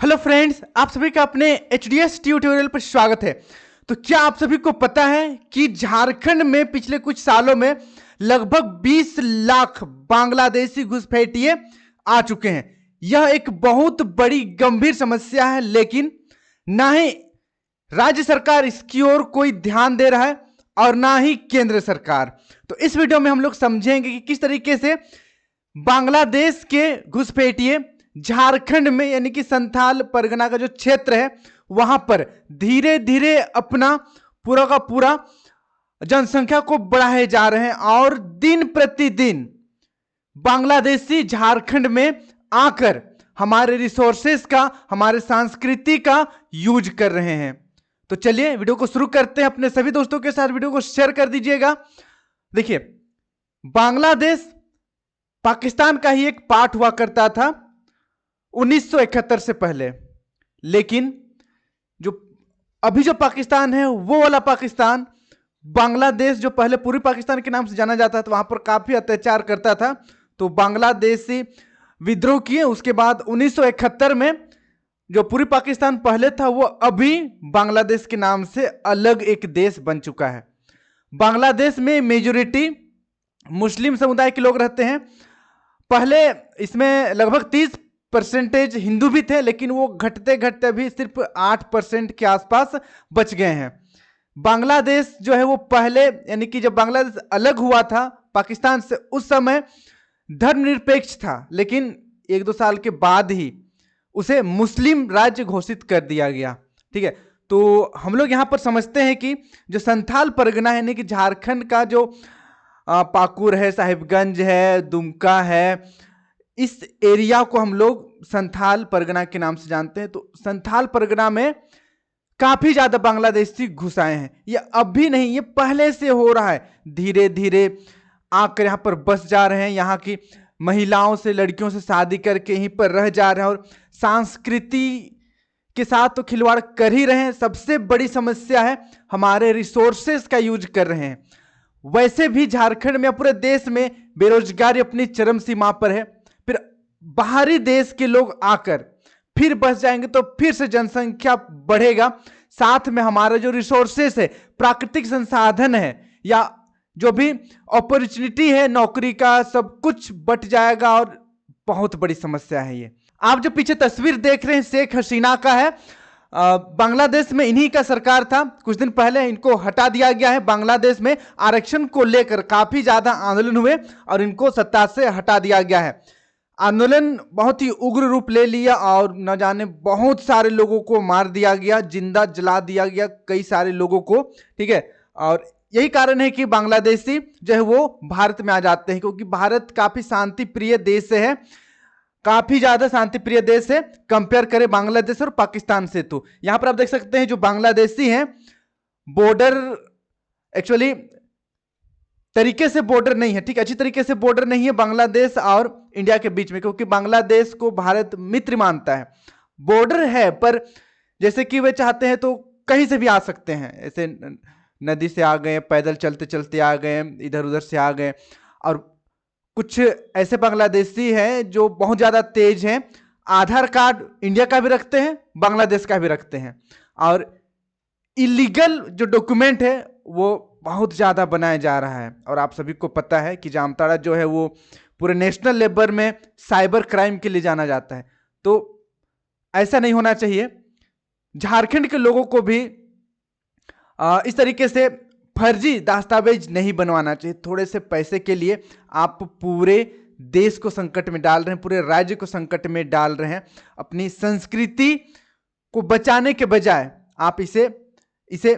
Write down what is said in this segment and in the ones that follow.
Hello friends, आप सभी का अपने एचडीएस ट्यूटोरियल पर स्वागत है। तो क्या आप सभी को पता है कि झारखंड में पिछले कुछ सालों में लगभग 20 लाख बांग्लादेशी घुसपैठिए आ चुके हैं। यह एक बहुत बड़ी गंभीर समस्या है, लेकिन ना ही राज्य सरकार इसकी ओर कोई ध्यान दे रहा है और ना ही केंद्र सरकार। तो इस वीडियो में हम लोग समझेंगे कि किस तरीके से बांग्लादेश के घुसपैठिए झारखंड में यानी कि संथाल परगना का जो क्षेत्र है वहां पर धीरे धीरे अपना पूरा का पूरा जनसंख्या को बढ़ाए जा रहे हैं और दिन प्रतिदिन बांग्लादेशी झारखंड में आकर हमारे रिसोर्सेस का, हमारे संस्कृति का यूज कर रहे हैं। तो चलिए वीडियो को शुरू करते हैं। अपने सभी दोस्तों के साथ वीडियो को शेयर कर दीजिएगा। देखिए, बांग्लादेश पाकिस्तान का ही एक पार्ट हुआ करता था 1971 से पहले, लेकिन जो अभी जो पाकिस्तान है वो वाला पाकिस्तान बांग्लादेश जो पहले पूर्वी पाकिस्तान के नाम से जाना जाता था, वहां पर काफी अत्याचार करता था। तो बांग्लादेशी विद्रोह किए। उसके बाद 1971 में जो पूर्वी पाकिस्तान पहले था वो अभी बांग्लादेश के नाम से अलग एक देश बन चुका है। बांग्लादेश में मेजोरिटी मुस्लिम समुदाय के लोग रहते हैं। पहले इसमें लगभग 30% हिंदू भी थे, लेकिन वो घटते घटते अभी सिर्फ 8% के आसपास बच गए हैं। बांग्लादेश जो है वो पहले यानी कि जब बांग्लादेश अलग हुआ था पाकिस्तान से, उस समय धर्मनिरपेक्ष था, लेकिन 1-2 साल के बाद ही उसे मुस्लिम राज्य घोषित कर दिया गया। ठीक है, तो हम लोग यहां पर समझते हैं कि जो संथाल परगना है यानी कि झारखंड का जो पाकुर है, साहिबगंज है, दुमका है, इस एरिया को हम लोग संथाल परगना के नाम से जानते हैं। तो संथाल परगना में काफी ज्यादा बांग्लादेशी घुस आए हैं। ये अब भी नहीं, ये पहले से हो रहा है। धीरे धीरे आकर यहाँ पर बस जा रहे हैं, यहाँ की महिलाओं से, लड़कियों से शादी करके यहीं पर रह जा रहे हैं और संस्कृति के साथ तो खिलवाड़ कर ही रहे हैं। सबसे बड़ी समस्या है हमारे रिसोर्सेस का यूज कर रहे हैं। वैसे भी झारखंड में, पूरे देश में बेरोजगारी अपनी चरम सीमा पर है। फिर बाहरी देश के लोग आकर फिर बस जाएंगे तो फिर से जनसंख्या बढ़ेगा। साथ में हमारे जो रिसोर्सेस है, प्राकृतिक संसाधन है या जो भी अपॉर्चुनिटी है नौकरी का, सब कुछ बट जाएगा और बहुत बड़ी समस्या है ये। आप जो पीछे तस्वीर देख रहे हैं शेख हसीना का है। बांग्लादेश में इन्हीं का सरकार था। कुछ दिन पहले इनको हटा दिया गया है। बांग्लादेश में आरक्षण को लेकर काफी ज्यादा आंदोलन हुए और इनको सत्ता से हटा दिया गया है। आंदोलन बहुत ही उग्र रूप ले लिया और न जाने बहुत सारे लोगों को मार दिया गया, जिंदा जला दिया गया कई सारे लोगों को। ठीक है, और यही कारण है कि बांग्लादेशी जो है वो भारत में आ जाते हैं, क्योंकि भारत काफी शांति प्रिय देश है, काफी ज्यादा शांति प्रिय देश है कंपेयर करें बांग्लादेश और पाकिस्तान से। तो यहां पर आप देख सकते हैं जो बांग्लादेशी हैं, बॉर्डर एक्चुअली तरीके से बॉर्डर नहीं है, ठीक, अच्छी तरीके से बॉर्डर नहीं है बांग्लादेश और इंडिया के बीच में, क्योंकि बांग्लादेश को भारत मित्र मानता है। बॉर्डर है पर जैसे कि वे चाहते हैं तो कहीं से भी आ सकते हैं। ऐसे नदी से आ गए, पैदल चलते चलते आ गए, इधर उधर से आ गए। और कुछ ऐसे बांग्लादेशी हैं जो बहुत ज्यादा तेज हैं, आधार कार्ड इंडिया का भी रखते हैं, बांग्लादेश का भी रखते हैं, और इलीगल जो डॉक्यूमेंट है वो बहुत ज्यादा बनाया जा रहा है। और आप सभी को पता है कि जामताड़ा जो है वो पूरे नेशनल लेवल में साइबर क्राइम के लिए जाना जाता है। तो ऐसा नहीं होना चाहिए। झारखंड के लोगों को भी इस तरीके से फर्जी दस्तावेज नहीं बनवाना चाहिए। थोड़े से पैसे के लिए आप पूरे देश को संकट में डाल रहे हैं, पूरे राज्य को संकट में डाल रहे हैं। अपनी संस्कृति को बचाने के बजाय आप इसे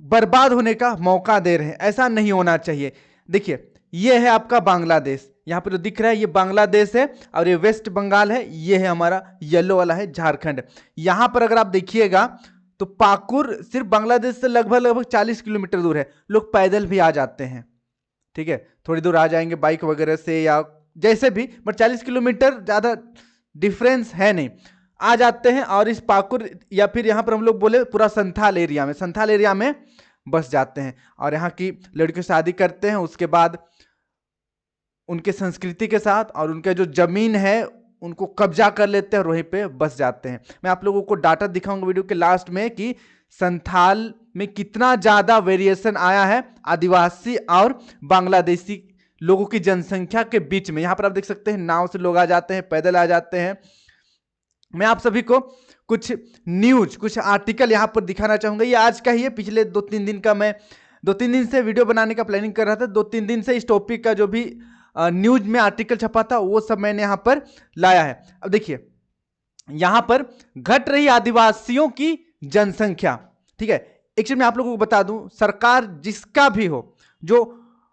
बर्बाद होने का मौका दे रहे हैं। ऐसा नहीं होना चाहिए। देखिए, ये है आपका बांग्लादेश, यहां पर जो दिख रहा है ये बांग्लादेश है, और ये वेस्ट बंगाल है, ये है हमारा येलो वाला है झारखंड। यहां पर अगर आप देखिएगा तो पाकुर सिर्फ बांग्लादेश से लगभग 40 किलोमीटर दूर है। लोग पैदल भी आ जाते हैं, ठीक है, थोड़ी दूर आ जाएंगे बाइक वगैरह से या जैसे भी, बट 40 किलोमीटर ज्यादा डिफरेंस है नहीं, आ जाते हैं। और इस पाकुर या फिर यहाँ पर हम लोग बोले पूरा संथाल एरिया में बस जाते हैं और यहाँ की लड़कियों से शादी करते हैं। उसके बाद उनके संस्कृति के साथ और उनका जो जमीन है उनको कब्जा कर लेते हैं और वहीं पे बस जाते हैं। मैं आप लोगों को डाटा दिखाऊंगा वीडियो के लास्ट में कि संथाल में कितना ज्यादा वेरिएशन आया है आदिवासी और बांग्लादेशी लोगों की जनसंख्या के बीच में। यहां पर आप देख सकते हैं नाव से लोग आ जाते हैं, पैदल आ जाते हैं। मैं आप सभी को कुछ न्यूज, कुछ आर्टिकल यहां पर दिखाना चाहूंगा। ये आज का ही है, पिछले 2-3 दिन का मैं 2-3 दिन से वीडियो बनाने का प्लानिंग कर रहा था। 2-3 दिन से इस टॉपिक का जो भी न्यूज में आर्टिकल छपा था वो सब मैंने यहां पर लाया है। अब देखिए यहां पर घट रही आदिवासियों की जनसंख्या, ठीक है। एक चीज मैं आप लोगों को बता दूं, सरकार जिसका भी हो, जो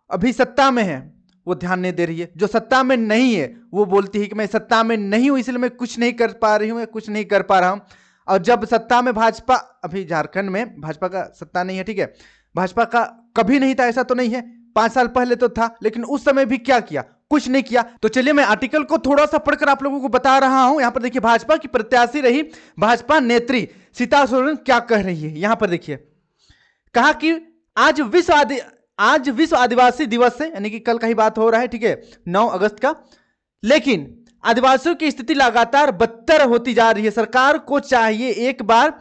अभी सत्ता में है वो ध्यान नहीं दे रही है, जो सत्ता में नहीं है वो बोलती है कि मैं सत्ता में नहीं हूं इसलिए मैं कुछ नहीं कर पा रही हूं, मैं कुछ नहीं कर पा रहा हूं। और जब सत्ता में भाजपा, अभी झारखंड में भाजपा का सत्ता नहीं है, ठीक है, भाजपा का कभी नहीं था, ऐसा तो नहीं है, 5 साल पहले तो था, लेकिन उस समय भी क्या किया, कुछ नहीं किया। तो चलिए मैं आर्टिकल को थोड़ा सा पढ़कर आप लोगों को बता रहा हूं। यहां पर देखिए भाजपा की प्रत्याशी रही भाजपा नेत्री सीता सोरेन क्या कह रही है। यहां पर देखिए कहा कि आज विश्व आदिवासी दिवस है, यानी कि कल का ही बात हो रहा है, ठीक है, 9 अगस्त का। लेकिन आदिवासियों की स्थिति लगातार बदतर होती जा रही है। सरकार को चाहिए एक बार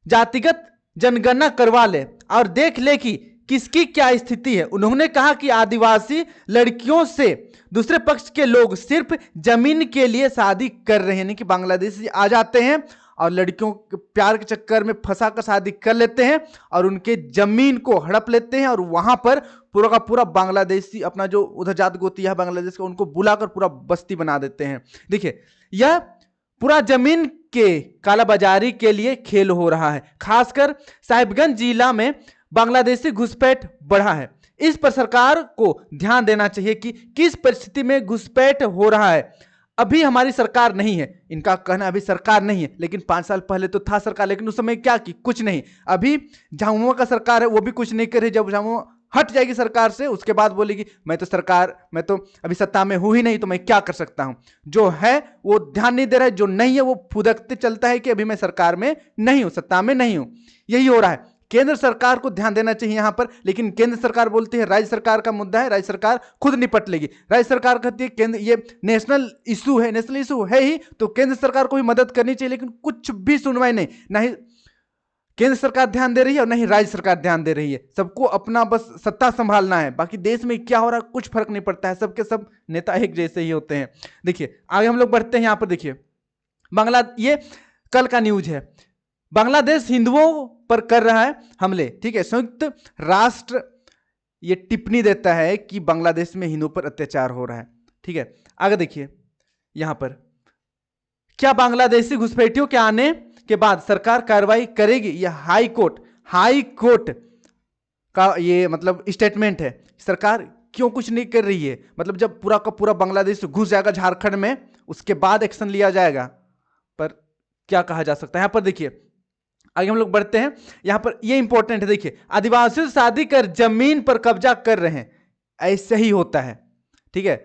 जातिगत जनगणना करवा ले और देख ले कि किसकी क्या स्थिति है। उन्होंने कहा कि आदिवासी लड़कियों से दूसरे पक्ष के लोग सिर्फ जमीन के लिए शादी कर रहे हैं, यानी कि बांग्लादेशी आ जाते हैं और लड़कियों के प्यार के चक्कर में फंसा कर शादी कर लेते हैं और उनके जमीन को हड़प लेते हैं और वहां पर पूरा का पूरा बांग्लादेशी, अपना जो उधर जात गोती है बांग्लादेश का, उनको बुलाकर पूरा बस्ती बना देते हैं। देखिए यह पूरा जमीन के कालाबाजारी के लिए खेल हो रहा है। खासकर साहिबगंज जिला में बांग्लादेशी घुसपैठ बढ़ा है। इस पर सरकार को ध्यान देना चाहिए कि किस परिस्थिति में घुसपैठ हो रहा है। अभी हमारी सरकार नहीं है, इनका कहना अभी सरकार नहीं है, लेकिन 5 साल पहले तो था सरकार, लेकिन उस समय क्या की, कुछ नहीं। अभी झामुमो का सरकार है, वो भी कुछ नहीं कर रही। जब झामुमो हट जाएगी सरकार से उसके बाद बोलेगी मैं तो अभी सत्ता में हूं ही नहीं, तो मैं क्या कर सकता हूं। जो है वो ध्यान नहीं दे रहा है, जो नहीं है वो फुदकते चलता है कि अभी मैं सरकार में नहीं हूं, सत्ता में नहीं हूं। यही हो रहा है। केंद्र सरकार को ध्यान देना चाहिए यहां पर, लेकिन केंद्र सरकार बोलती है राज्य सरकार का मुद्दा है, राज्य सरकार खुद निपट लेगी। राज्य सरकार कहती है केंद्र, ये नेशनल इशू है, नेशनल इशू है ही तो केंद्र सरकार को भी मदद करनी चाहिए, लेकिन कुछ भी सुनवाई नहीं। ना ही केंद्र सरकार ध्यान दे रही है और ना ही राज्य सरकार ध्यान दे रही है। सबको अपना बस सत्ता संभालना है, बाकी देश में क्या हो रहा है कुछ फर्क नहीं पड़ता है। सबके सब नेता एक जैसे ही होते हैं। देखिए आगे हम लोग बढ़ते हैं। यहां पर देखिए ये कल का न्यूज है, बांग्लादेश हिंदुओं पर कर रहा है हमले, ठीक है। संयुक्त राष्ट्र ये टिप्पणी देता है कि बांग्लादेश में हिंदुओं पर अत्याचार हो रहा है, ठीक है। आगे देखिए यहां पर क्या बांग्लादेशी घुसपैठियों के आने के बाद सरकार कार्रवाई करेगी। यह हाई कोर्ट का ये मतलब स्टेटमेंट है। सरकार क्यों कुछ नहीं कर रही है, मतलब जब पूरा का पूरा बांग्लादेश घुस जाएगा झारखंड में उसके बाद एक्शन लिया जाएगा, पर क्या कहा जा सकता है। यहां पर देखिए आगे हम लोग बढ़ते हैं। यहां पर ये इंपॉर्टेंट है, देखिए आदिवासियों से शादी कर जमीन पर कब्जा कर रहे हैं, ऐसे ही होता है, ठीक है।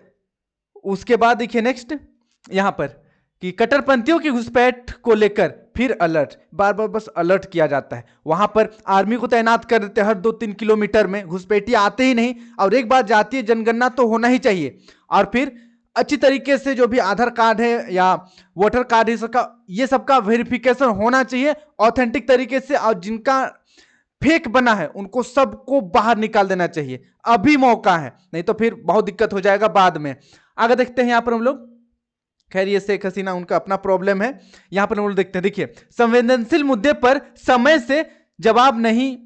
उसके बाद देखिए नेक्स्ट यहां पर कि कट्टरपंथियों की घुसपैठ को लेकर फिर अलर्ट, बार बार बस अलर्ट किया जाता है। वहां पर आर्मी को तैनात कर देते हैं हर 2-3 किलोमीटर में, घुसपैठी आते ही नहीं। और एक बार जातीय जनगणना तो होना ही चाहिए, और फिर अच्छी तरीके से जो भी आधार कार्ड है या वोटर कार्ड है ये सबका वेरिफिकेशन होना चाहिए ऑथेंटिक तरीके से, और जिनका फेक बना है उनको सबको बाहर निकाल देना चाहिए। अभी मौका है, नहीं तो फिर बहुत दिक्कत हो जाएगा बाद में। आगे देखते हैं यहां पर हम लोग, खैर ये शेख हसीना उनका अपना प्रॉब्लम है। यहां पर हम लोग देखते हैं, देखिए संवेदनशील मुद्दे पर समय से जवाब नहीं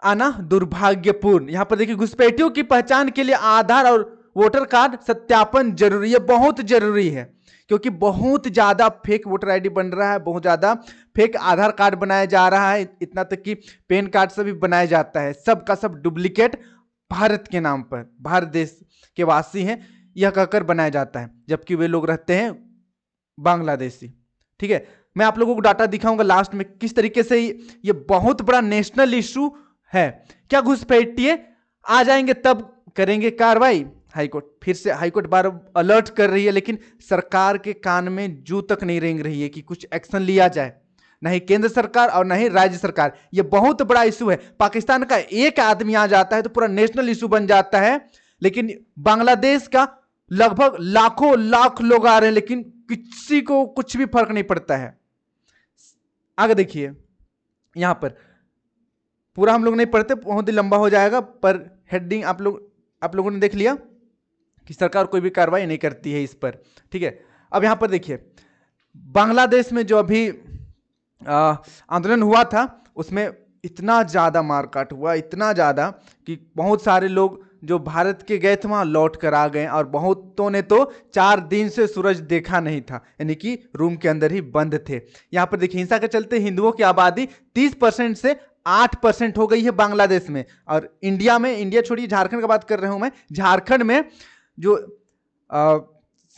आना दुर्भाग्यपूर्ण। यहां पर देखिए घुसपैठियों की पहचान के लिए आधार और वोटर कार्ड सत्यापन जरूरी है, बहुत जरूरी है, क्योंकि बहुत ज्यादा फेक वोटर आईडी बन रहा है, बहुत ज्यादा फेक आधार कार्ड बनाया जा रहा है, इतना तक कि पैन कार्ड से भी बनाया जाता है। सब का सब डुप्लीकेट भारत के नाम पर, भारत देश के वासी हैं यह कहकर बनाया जाता है, जबकि वे लोग रहते हैं बांग्लादेशी, ठीक है। मैं आप लोगों को डाटा दिखाऊंगा लास्ट में किस तरीके से ये बहुत बड़ा नेशनल इशू है। क्या घुसपैठिए आ जाएंगे तब करेंगे कार्रवाई। हाईकोर्ट फिर से हाईकोर्ट बार अलर्ट कर रही है, लेकिन सरकार के कान में जू तक नहीं रेंग रही है कि कुछ एक्शन लिया जाए, नहीं केंद्र सरकार और नहीं राज्य सरकार। यह बहुत बड़ा इशू है। पाकिस्तान का एक आदमी आ जाता है तो पूरा नेशनल इशू बन जाता है, लेकिन बांग्लादेश का लगभग लाखों लाख लोग आ रहे हैं, लेकिन किसी को कुछ भी फर्क नहीं पड़ता है। आगे देखिए, यहां पर पूरा हम लोग नहीं पढ़ते, बहुत ही लंबा हो जाएगा, पर हेडिंग आप लोगों ने देख लिया कि सरकार कोई भी कार्रवाई नहीं करती है इस पर। ठीक है, अब यहां पर देखिए, बांग्लादेश में जो अभी आंदोलन हुआ था, उसमें इतना ज़्यादा मारकाट हुआ, इतना ज़्यादा कि बहुत सारे लोग जो भारत के गए थे वहाँ लौट कर आ गए, और बहुतों ने तो 4 दिन से सूरज देखा नहीं था, यानी कि रूम के अंदर ही बंद थे। यहाँ पर देखिए, हिंसा के चलते हिंदुओं की आबादी 30% से 8% हो गई है बांग्लादेश में। और इंडिया में, इंडिया छोड़िए, झारखंड की बात कर रहा हूँ मैं, झारखंड में जो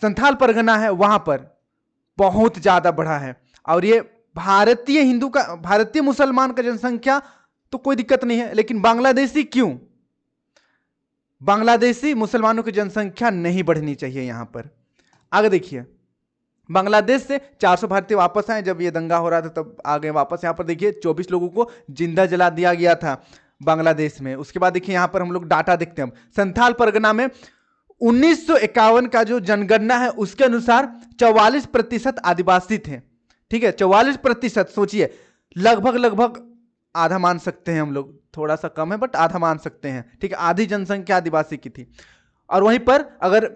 संथाल परगना है वहाँ पर बहुत ज़्यादा बढ़ा है। और ये भारतीय हिंदू का, भारतीय मुसलमान का जनसंख्या तो कोई दिक्कत नहीं है, लेकिन बांग्लादेशी क्यों? बांग्लादेशी मुसलमानों की जनसंख्या नहीं बढ़नी चाहिए यहां पर। आगे देखिए, बांग्लादेश से 400 भारतीय वापस आए, जब ये दंगा हो रहा था तब आ गए वापस। यहां पर देखिए 24 लोगों को जिंदा जला दिया गया था बांग्लादेश में। उसके बाद देखिए यहां पर हम लोग डाटा देखते हैं, संथाल परगना में 1951 का जो जनगणना है उसके अनुसार 44% आदिवासी थे। ठीक है, 44%, सोचिए, लगभग आधा मान सकते हैं हम लोग, थोड़ा सा कम है बट आधा मान सकते हैं। ठीक है, आधी जनसंख्या आदिवासी की थी। और वहीं पर अगर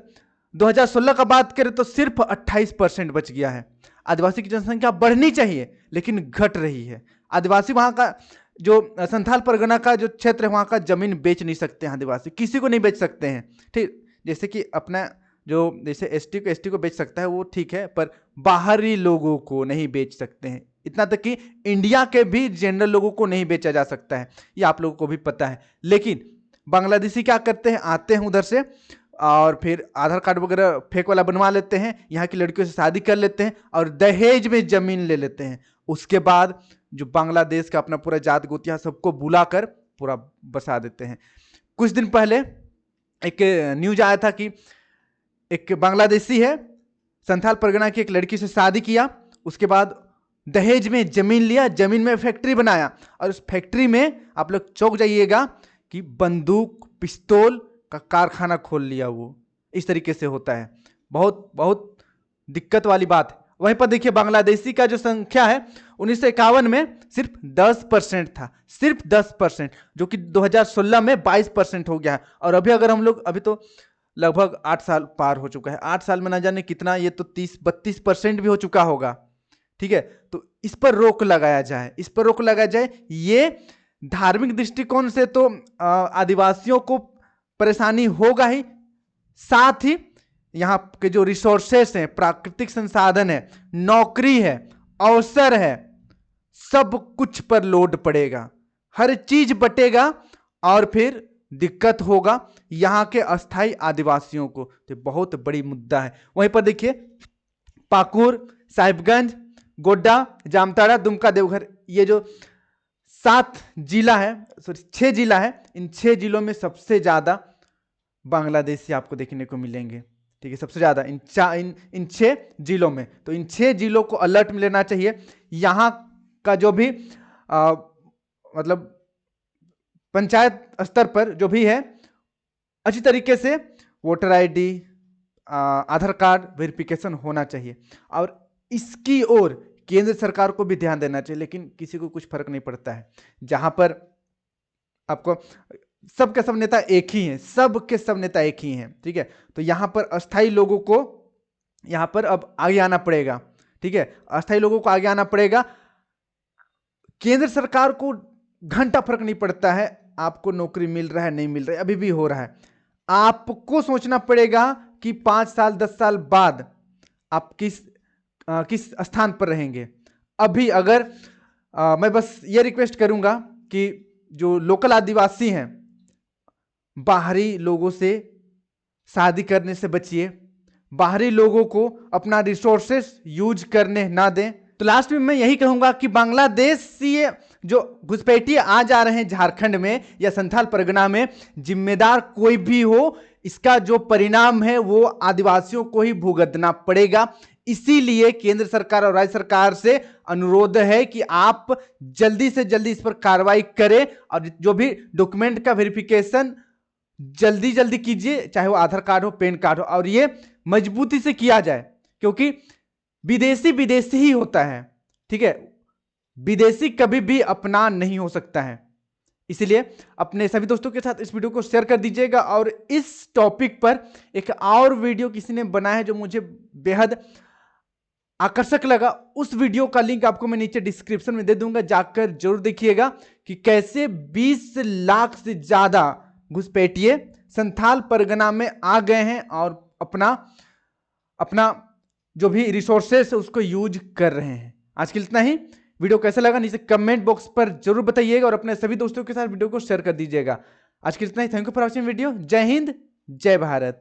2016 का बात करें तो सिर्फ 28% बच गया है। आदिवासी की जनसंख्या बढ़नी चाहिए लेकिन घट रही है। आदिवासी वहां का जो संथाल परगना का जो क्षेत्र है वहां का जमीन बेच नहीं सकते हैं आदिवासी, किसी को नहीं बेच सकते हैं। ठीक, जैसे कि अपना जो जैसे एसटी को बेच सकता है वो ठीक है, पर बाहरी लोगों को नहीं बेच सकते हैं। इतना तक कि इंडिया के भी जनरल लोगों को नहीं बेचा जा सकता है, ये आप लोगों को भी पता है। लेकिन बांग्लादेशी क्या करते हैं, आते हैं उधर से और फिर आधार कार्ड वगैरह फेक वाला बनवा लेते हैं, यहाँ की लड़कियों से शादी कर लेते हैं और दहेज में जमीन ले लेते हैं। उसके बाद जो बांग्लादेश का अपना पूरा जात गोतिया सबको बुलाकर पूरा बसा देते हैं। कुछ दिन पहले एक न्यूज आया था कि एक बांग्लादेशी है, संथाल परगना की एक लड़की से शादी किया, उसके बाद दहेज में जमीन लिया, जमीन में फैक्ट्री बनाया, और उस फैक्ट्री में आप लोग चौंक जाइएगा कि बंदूक पिस्तौल का कारखाना खोल लिया। वो इस तरीके से होता है, बहुत बहुत दिक्कत वाली बात है। वहीं पर देखिए बांग्लादेशी का जो संख्या है 1951 में सिर्फ 10% था, सिर्फ 10%, जो कि 2016 में 22% हो गया है। और अभी अगर हम लोग, अभी तो लगभग 8 साल पार हो चुका है, 8 साल में ना जाने कितना, ये तो 30-32% भी हो चुका होगा। ठीक है, तो इस पर रोक लगाया जाए, इस पर रोक लगाया जाए। ये धार्मिक दृष्टिकोण से तो आदिवासियों को परेशानी होगा ही, साथ ही यहाँ के जो रिसोर्सेस हैं, प्राकृतिक संसाधन है, नौकरी है, अवसर है, सब कुछ पर लोड पड़ेगा, हर चीज बटेगा और फिर दिक्कत होगा यहाँ के अस्थाई आदिवासियों को। तो बहुत बड़ी मुद्दा है। वहीं पर देखिए पाकुर, साहिबगंज, गोड्डा, जामताड़ा, दुमका, देवघर, ये जो 7 जिला है, सॉरी 6 जिला है, इन 6 जिलों में सबसे ज्यादा बांग्लादेशी आपको देखने को मिलेंगे। ठीक है, सबसे ज्यादा इन 6 जिलों में। तो इन 6 जिलों को अलर्ट में लेना चाहिए। यहाँ का जो भी मतलब पंचायत स्तर पर जो भी है, अच्छी तरीके से वोटर आईडी, आधार कार्ड वेरिफिकेशन होना चाहिए, और इसकी ओर केंद्र सरकार को भी ध्यान देना चाहिए। लेकिन किसी को कुछ फर्क नहीं पड़ता है। जहां पर आपको सबके सब नेता एक ही हैं, सबके सब नेता एक ही हैं। ठीक है, तो यहां पर अस्थाई लोगों को यहां पर अब आगे आना पड़ेगा। ठीक है, अस्थाई लोगों को आगे आना पड़ेगा। केंद्र सरकार को घंटा फर्क नहीं पड़ता है आपको नौकरी मिल रहा है नहीं मिल रहा है, अभी भी हो रहा है। आपको सोचना पड़ेगा कि 5 साल 10 साल बाद आप किस स्थान पर रहेंगे। अभी अगर मैं बस ये रिक्वेस्ट करूंगा कि जो लोकल आदिवासी हैं, बाहरी लोगों से शादी करने से बचिए, बाहरी लोगों को अपना रिसोर्सेस यूज करने ना दें। तो लास्ट में मैं यही कहूंगा कि बांग्लादेश से जो घुसपैठिए आ जा रहे हैं झारखंड में या संथाल परगना में, जिम्मेदार कोई भी हो, इसका जो परिणाम है वो आदिवासियों को ही भुगतना पड़ेगा। इसीलिए केंद्र सरकार और राज्य सरकार से अनुरोध है कि आप जल्दी से जल्दी इस पर कार्रवाई करें और जो भी डॉक्यूमेंट का वेरिफिकेशन जल्दी जल्दी कीजिए, चाहे वो आधार कार्ड हो, पैन कार्ड हो, और ये मजबूती से किया जाए, क्योंकि विदेशी विदेशी ही होता है, ठीक है। विदेशी कभी भी अपना नहीं हो सकता है। इसलिए अपने सभी दोस्तों के साथ इस वीडियो को शेयर कर दीजिएगा। और इस टॉपिक पर एक और वीडियो किसी ने बनाया है जो मुझे बेहद आकर्षक लगा, उस वीडियो का लिंक आपको मैं नीचे डिस्क्रिप्शन में दे दूंगा, जाकर जरूर देखिएगा कि कैसे 20 लाख से ज्यादा घुसपैठिए संथाल परगना में आ गए हैं और अपना अपना जो भी रिसोर्सेस उसको यूज कर रहे हैं। आज के लिए इतना ही। वीडियो कैसा लगा नीचे कमेंट बॉक्स पर जरूर बताइएगा और अपने सभी दोस्तों के साथ वीडियो को शेयर कर दीजिएगा। आज के लिए इतना ही। Thank you for watching video. जय हिंद, जय भारत।